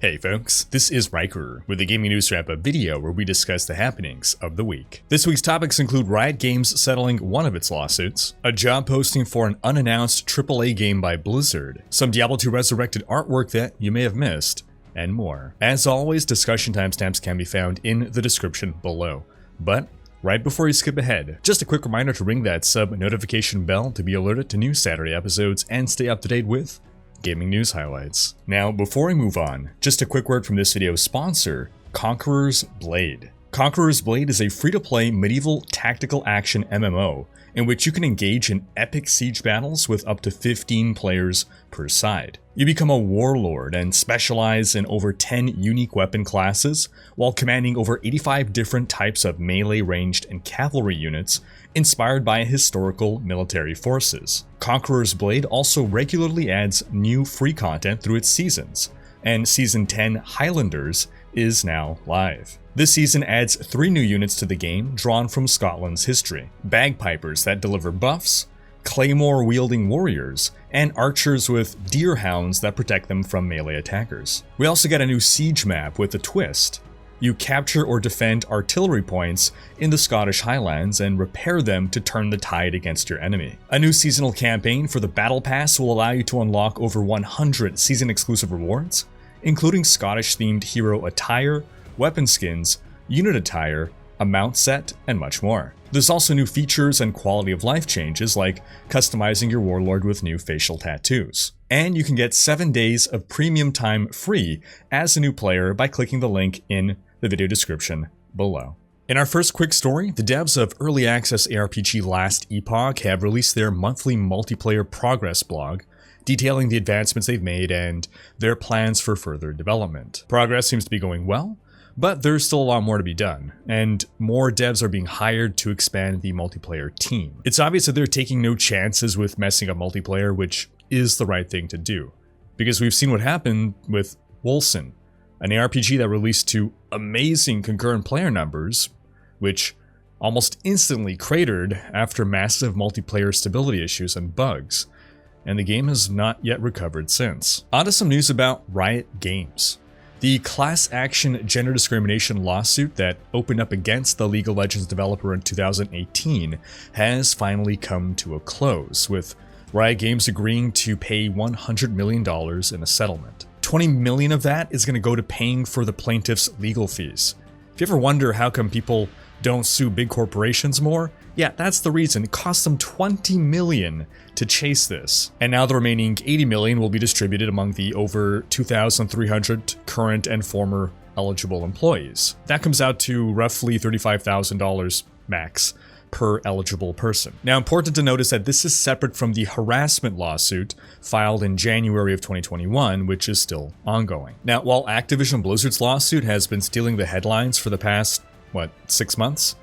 Hey folks, this is Riker with a Gaming News Wrap-Up video where we discuss the happenings of the week. This week's topics include Riot Games settling one of its lawsuits, a job posting for an unannounced AAA game by Blizzard, some Diablo 2 Resurrected artwork that you may have missed, and more. As always, discussion timestamps can be found in the description below. But right before you skip ahead, just a quick reminder to ring that sub notification bell to be alerted to new Saturday episodes and stay up to date with gaming news highlights. Now, before I move on, just a quick word from this video's sponsor, Conqueror's Blade. Conqueror's Blade is a free-to-play medieval tactical action MMO in which you can engage in epic siege battles with up to 15 players per side. You become a warlord and specialize in over 10 unique weapon classes while commanding over 85 different types of melee, ranged, and cavalry units inspired by historical military forces. Conqueror's Blade also regularly adds new free content through its seasons, and Season 10 Highlanders is now live. This season adds 3 new units to the game drawn from Scotland's history: bagpipers that deliver buffs, claymore-wielding warriors, and archers with deer hounds that protect them from melee attackers. We also get a new siege map with a twist. You capture or defend artillery points in the Scottish Highlands and repair them to turn the tide against your enemy. A new seasonal campaign for the Battle Pass will allow you to unlock over 100 season-exclusive rewards, including Scottish-themed hero attire, weapon skins, unit attire, a mount set, and much more. There's also new features and quality of life changes like customizing your warlord with new facial tattoos. And you can get 7 days of premium time free as a new player by clicking the link in the video description below. In our first quick story, the devs of early access ARPG Last Epoch have released their monthly multiplayer progress blog, detailing the advancements they've made and their plans for further development. Progress seems to be going well, but there's still a lot more to be done, and more devs are being hired to expand the multiplayer team. It's obvious that they're taking no chances with messing up multiplayer, which is the right thing to do, because we've seen what happened with Wolcen, an ARPG that released to amazing concurrent player numbers, which almost instantly cratered after massive multiplayer stability issues and bugs, and the game has not yet recovered since. On to some news about Riot Games. The class action gender discrimination lawsuit that opened up against the League of Legends developer in 2018 has finally come to a close, with Riot Games agreeing to pay $100 million in a settlement. $20 million of that is going to go to paying for the plaintiff's legal fees. If you ever wonder how come people don't sue big corporations more, yeah, that's the reason. It cost them $20 million to chase this. And now the remaining $80 million will be distributed among the over 2,300 current and former eligible employees. That comes out to roughly $35,000 max per eligible person. Now, important to notice that this is separate from the harassment lawsuit filed in January of 2021, which is still ongoing. Now, while Activision Blizzard's lawsuit has been stealing the headlines for the past, 6 months?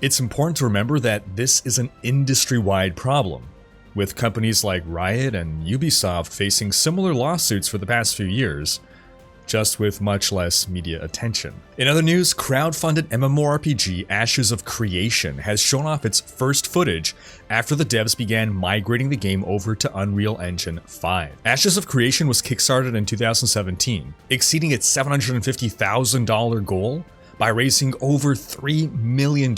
It's important to remember that this is an industry-wide problem, with companies like Riot and Ubisoft facing similar lawsuits for the past few years, just with much less media attention. In other news, crowdfunded MMORPG Ashes of Creation has shown off its first footage after the devs began migrating the game over to Unreal Engine 5. Ashes of Creation was kickstarted in 2017, exceeding its $750,000 goal by raising over $3 million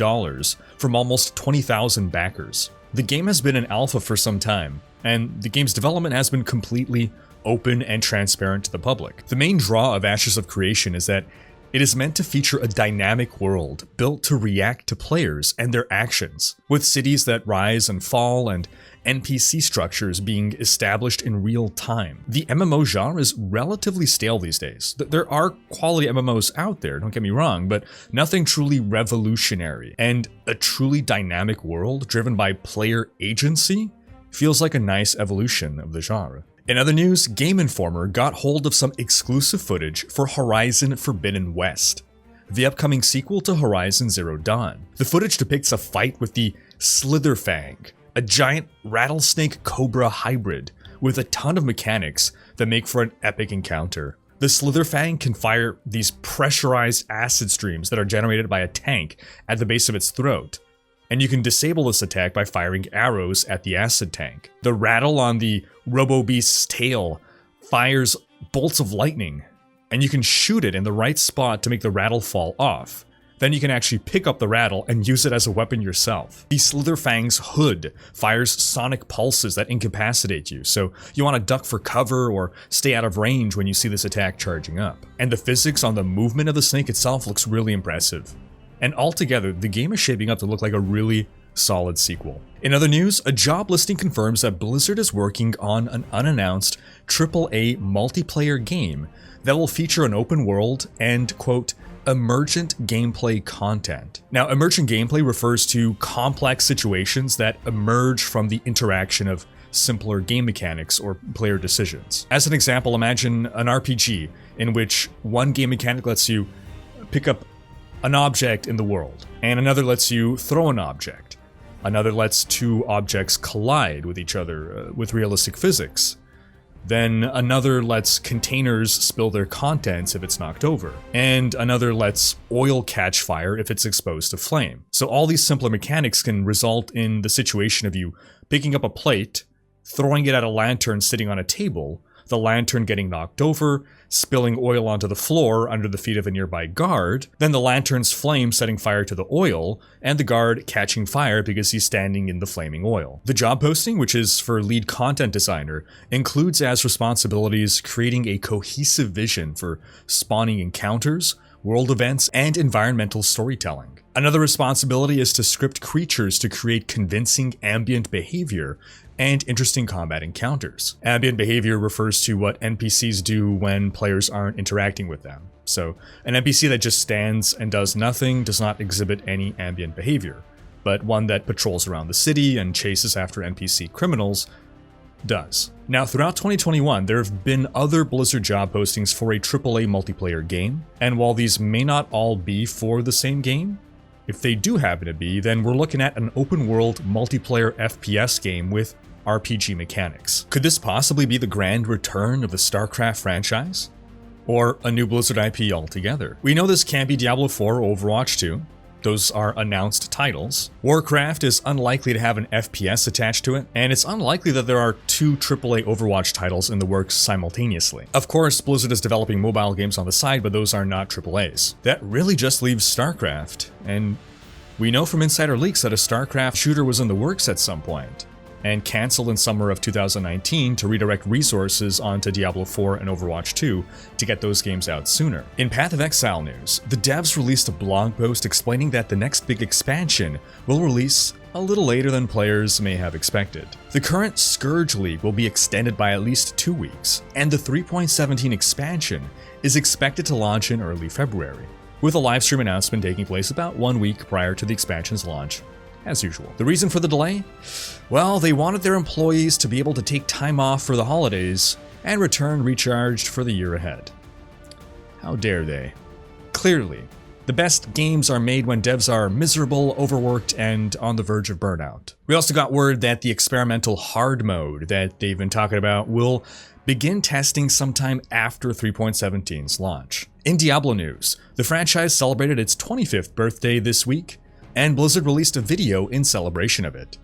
from almost 20,000 backers. The game has been in alpha for some time, and the game's development has been completely open and transparent to the public. The main draw of Ashes of Creation is that it is meant to feature a dynamic world built to react to players and their actions, with cities that rise and fall and NPC structures being established in real time. The MMO genre is relatively stale these days. There are quality MMOs out there, don't get me wrong, but nothing truly revolutionary. And a truly dynamic world driven by player agency feels like a nice evolution of the genre. In other news, Game Informer got hold of some exclusive footage for Horizon Forbidden West, the upcoming sequel to Horizon Zero Dawn. The footage depicts a fight with the Slitherfang, a giant rattlesnake cobra hybrid with a ton of mechanics that make for an epic encounter. The Slitherfang can fire these pressurized acid streams that are generated by a tank at the base of its throat, and you can disable this attack by firing arrows at the acid tank. The rattle on the Robo Beast's tail fires bolts of lightning, and you can shoot it in the right spot to make the rattle fall off. Then you can actually pick up the rattle and use it as a weapon yourself. The Slitherfang's hood fires sonic pulses that incapacitate you, so you want to duck for cover or stay out of range when you see this attack charging up. And the physics on the movement of the snake itself looks really impressive. And altogether, the game is shaping up to look like a really solid sequel. In other news, a job listing confirms that Blizzard is working on an unannounced AAA multiplayer game that will feature an open world and, quote, emergent gameplay content. Now, emergent gameplay refers to complex situations that emerge from the interaction of simpler game mechanics or player decisions. As an example, imagine an RPG in which one game mechanic lets you pick up an object in the world, and another lets you throw an object. Another lets two objects collide with each other with realistic physics. Then another lets containers spill their contents if it's knocked over. And another lets oil catch fire if it's exposed to flame. So all these simpler mechanics can result in the situation of you picking up a plate, throwing it at a lantern sitting on a table, the lantern getting knocked over, spilling oil onto the floor under the feet of a nearby guard, then the lantern's flame setting fire to the oil, and the guard catching fire because he's standing in the flaming oil. The job posting, which is for lead content designer, includes as responsibilities creating a cohesive vision for spawning encounters, world events, and environmental storytelling. Another responsibility is to script creatures to create convincing ambient behavior and interesting combat encounters. Ambient behavior refers to what NPCs do when players aren't interacting with them. So, an NPC that just stands and does nothing does not exhibit any ambient behavior, but one that patrols around the city and chases after NPC criminals does. Now, throughout 2021, there have been other Blizzard job postings for a AAA multiplayer game, and while these may not all be for the same game, if they do happen to be, then we're looking at an open-world multiplayer FPS game with RPG mechanics. Could this possibly be the grand return of the StarCraft franchise? Or a new Blizzard IP altogether? We know this can't be Diablo 4 or Overwatch 2. Those are announced titles. Warcraft is unlikely to have an FPS attached to it, and it's unlikely that there are two AAA Overwatch titles in the works simultaneously. Of course, Blizzard is developing mobile games on the side, but those are not AAAs. That really just leaves StarCraft, and we know from insider leaks that a StarCraft shooter was in the works at some point, and canceled in summer of 2019 to redirect resources onto Diablo 4 and Overwatch 2 to get those games out sooner. In Path of Exile news, the devs released a blog post explaining that the next big expansion will release a little later than players may have expected. The current Scourge League will be extended by at least 2 weeks, and the 3.17 expansion is expected to launch in early February, with a livestream announcement taking place about 1 week prior to the expansion's launch, as usual. The reason for the delay? Well, they wanted their employees to be able to take time off for the holidays and return recharged for the year ahead. How dare they? Clearly, the best games are made when devs are miserable, overworked, and on the verge of burnout. We also got word that the experimental hard mode that they've been talking about will begin testing sometime after 3.17's launch. In Diablo news, the franchise celebrated its 25th birthday this week, and Blizzard released a video in celebration of it.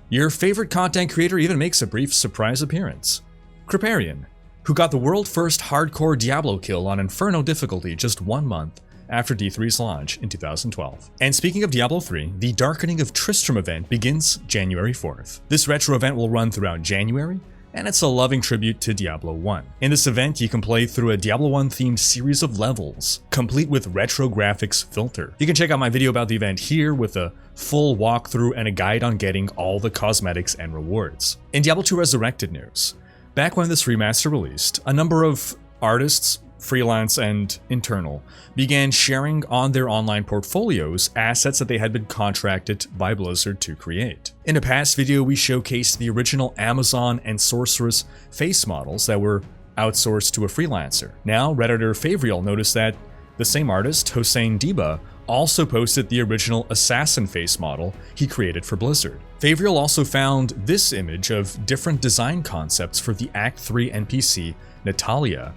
Your favorite content creator even makes a brief surprise appearance. Kripparrian, who got the world-first hardcore Diablo kill on Inferno difficulty just 1 month after D3's launch in 2012. And speaking of Diablo 3, the Darkening of Tristram event begins January 4th. This retro event will run throughout January, and it's a loving tribute to Diablo 1. In this event, you can play through a Diablo 1 themed series of levels, complete with retro graphics filter. You can check out my video about the event here with a full walkthrough and a guide on getting all the cosmetics and rewards. In Diablo 2 Resurrected news, back when this remaster released, a number of artists, freelance and internal, began sharing on their online portfolios assets that they had been contracted by Blizzard to create. In a past video, we showcased the original Amazon and Sorceress face models that were outsourced to a freelancer. Now, Redditor Favriel noticed that the same artist, Hossein Diba, also posted the original assassin face model he created for Blizzard. Favriel also found this image of different design concepts for the Act 3 NPC, Natalia,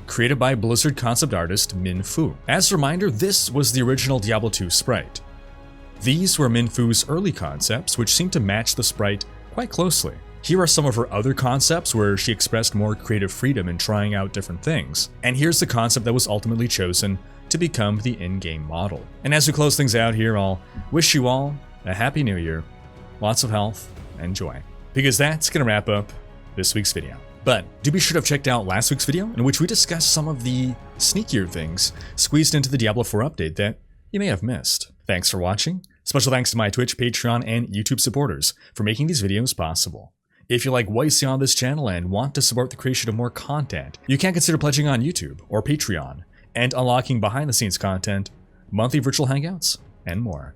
created by Blizzard concept artist Min Fu. As a reminder, this was the original Diablo 2 sprite. These were Min Fu's early concepts, which seemed to match the sprite quite closely. Here are some of her other concepts where she expressed more creative freedom in trying out different things. And here's the concept that was ultimately chosen to become the in-game model. And as we close things out here, I'll wish you all a happy new year, lots of health and joy, because that's gonna wrap up this week's video. But do be sure to have checked out last week's video in which we discussed some of the sneakier things squeezed into the Diablo 4 update that you may have missed. Thanks for watching. Special thanks to my Twitch, Patreon, and YouTube supporters for making these videos possible. If you like what you see on this channel and want to support the creation of more content, you can consider pledging on YouTube or Patreon and unlocking behind-the-scenes content, monthly virtual hangouts, and more.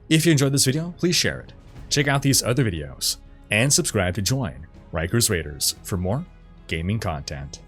If you enjoyed this video, please share it. Check out these other videos, and subscribe to join Riker's Raiders for more gaming content.